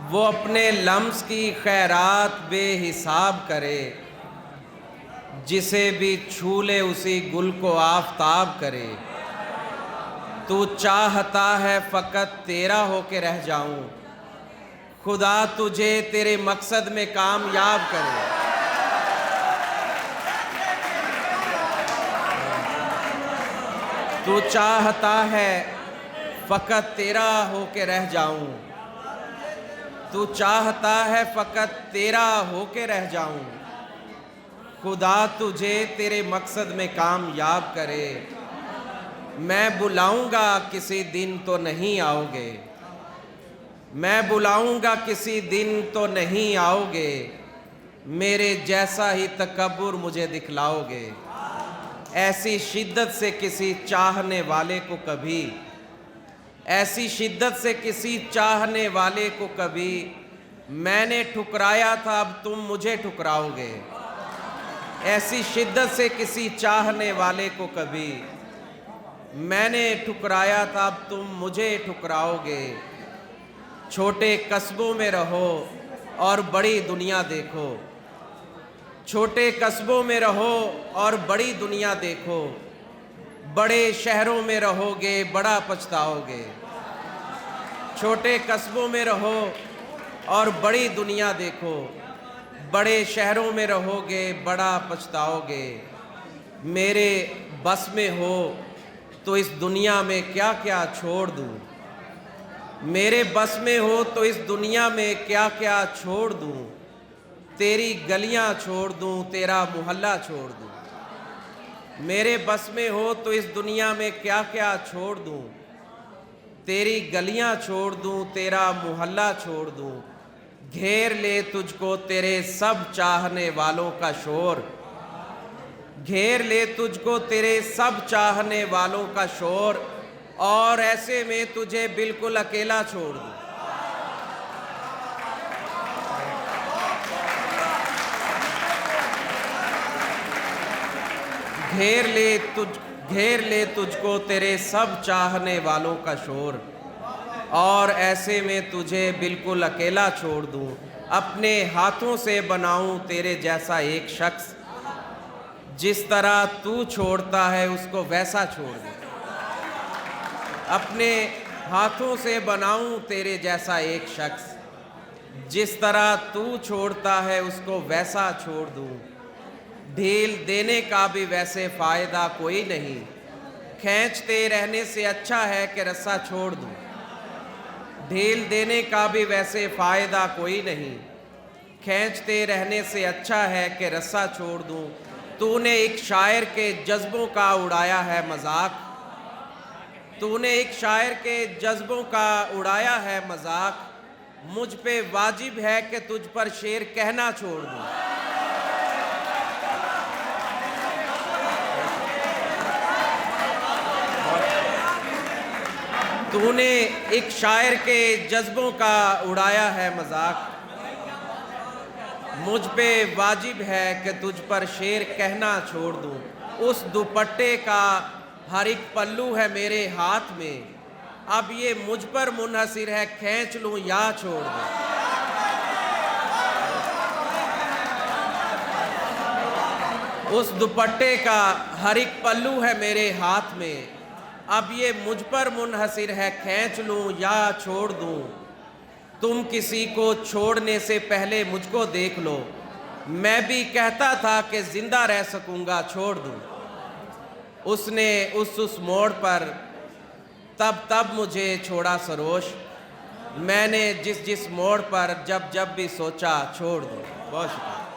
वो अपने लम्स की खैरात बेहिसाब करे, जिसे भी छू ले उसी गुल को आफताब करे। तू चाहता है फ़कत तेरा होके रह जाऊं, खुदा तुझे तेरे मकसद में कामयाब करे। तू चाहता है फ़कत तेरा होके रह जाऊं, तू चाहता है फ़कत तेरा होके रह जाऊं, खुदा तुझे तेरे मकसद में कामयाब करे। मैं बुलाऊंगा किसी दिन तो नहीं आओगे, मैं बुलाऊंगा किसी दिन तो नहीं आओगे, मेरे जैसा ही तकब्बुर मुझे दिखलाओगे। ऐसी शिद्दत से किसी चाहने वाले को कभी, ऐसी शिद्दत से किसी चाहने वाले को कभी मैंने ठुकराया था, अब तुम मुझे ठुकराओगे। ऐसी शिद्दत से किसी चाहने वाले को कभी मैंने ठुकराया था, अब तुम मुझे ठुकराओगे। छोटे कस्बों में रहो और बड़ी दुनिया देखो, छोटे कस्बों में रहो और बड़ी दुनिया देखो, बड़े शहरों में रहोगे बड़ा पछताओगे। छोटे कस्बों में रहो और बड़ी दुनिया देखो, बड़े शहरों में रहोगे बड़ा पछताओगे। मेरे बस में हो तो इस दुनिया में क्या क्या छोड़ दूँ, मेरे बस में हो तो इस दुनिया में क्या क्या छोड़ दूँ। तेरी गलियां छोड़ दूँ, तेरा मोहल्ला छोड़ दूँ। मेरे बस में हो तो इस दुनिया में क्या क्या छोड़ दूँ, तेरी गलियां छोड़ दूँ, तेरा मोहल्ला छोड़ दूँ। घेर ले तुझको तेरे सब चाहने वालों का शोर, घेर ले तुझको तेरे सब चाहने वालों का शोर, और ऐसे में तुझे बिल्कुल अकेला छोड़ दूँ। घेर ले तुझको तेरे सब चाहने वालों का शोर, और ऐसे में तुझे बिल्कुल अकेला छोड़ दूँ। अपने हाथों से बनाऊं तेरे जैसा एक शख्स, जिस तरह तू छोड़ता है उसको वैसा छोड़ दूँ। अपने हाथों से बनाऊं तेरे जैसा एक शख्स, जिस तरह तू छोड़ता है उसको वैसा छोड़ दूँ। ढील देने का भी वैसे फ़ायदा कोई नहीं, खींचते रहने से अच्छा है कि रस्सा छोड़ दूँ। ढील देने का भी वैसे फ़ायदा कोई नहीं, खींचते रहने से अच्छा है कि रस्सा छोड़ दूँ। तूने एक शायर के जज्बों का उड़ाया है मजाक, तूने एक शायर के जज्बों का उड़ाया है मजाक, मुझ पे वाजिब है कि तुझ पर शेर कहना छोड़ दूँ। तूने एक शायर के जज्बों का उड़ाया है मजाक, मुझ पे वाजिब है कि तुझ पर शेर कहना छोड़ दूँ। उस दुपट्टे का हर एक पल्लू है मेरे हाथ में, अब ये मुझ पर मुनहसिर है, खींच लूँ या छोड़ दूँ। उस दुपट्टे का हर एक पल्लू है मेरे हाथ में, अब ये मुझ पर मुनहसिर है, खींच लूँ या छोड़ दूँ। तुम किसी को छोड़ने से पहले मुझको देख लो, मैं भी कहता था कि जिंदा रह सकूंगा, छोड़ दूँ। उसने उस मोड़ पर तब मुझे छोड़ा सरोश, मैंने जिस मोड़ पर जब भी सोचा छोड़ दूँ। बहुत शुक्रिया।